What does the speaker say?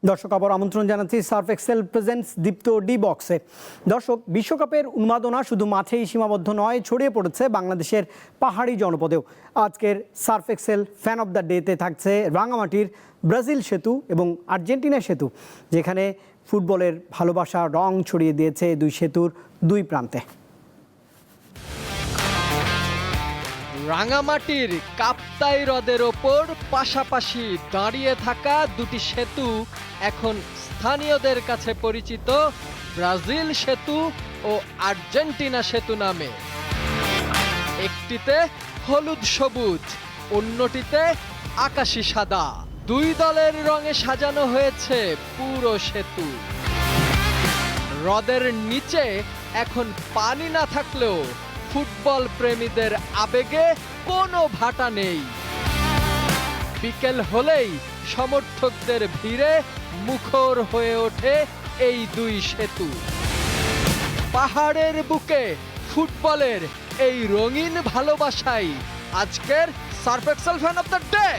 দর্শক আবার আমন্ত্রণ জানাচ্ছি সার্ফ এক্সেল প্রেজেন্টস দীপ্ত ডি বক্সে। দর্শক, বিশ্বকাপের উন্মাদনা শুধু মাঠেই সীমাবদ্ধ নয়, ছড়িয়ে পড়েছে বাংলাদেশের পাহাড়ি জনপদেও। আজকের Surf Excel fan of the ডেতে থাকছে রাঙামাটির ব্রাজিল সেতু এবং আর্জেন্টিনা সেতু, যেখানে ফুটবলের ভালোবাসা রং ছড়িয়ে দিয়েছে দুই সেতুর দুই প্রান্তে। রাঙামাটির কাপ্তাই হ্রদের ওপর পাশাপাশি দাঁড়িয়ে থাকা দুটি সেতু এখন স্থানীয়দের কাছে পরিচিত ব্রাজিল সেতু ও আর্জেন্টিনা সেতু নামে। একটিতে হলুদ সবুজ, অন্যটিতে আকাশি সাদা, দুই দলের রঙে সাজানো হয়েছে পুরো সেতু। হ্রদের নিচে এখন পানি না থাকলেও ফুটবল প্রেমীদের আবেগে কোনো ভাটা নেই। বিকেল হলেই সমর্থকদের ভিড়ে মুখর হয়ে ওঠে এই দুই সেতু। পাহাড়ের বুকে ফুটবলের এই রঙিন ভালোবাসাই আজকের Surf Excel fan of the day.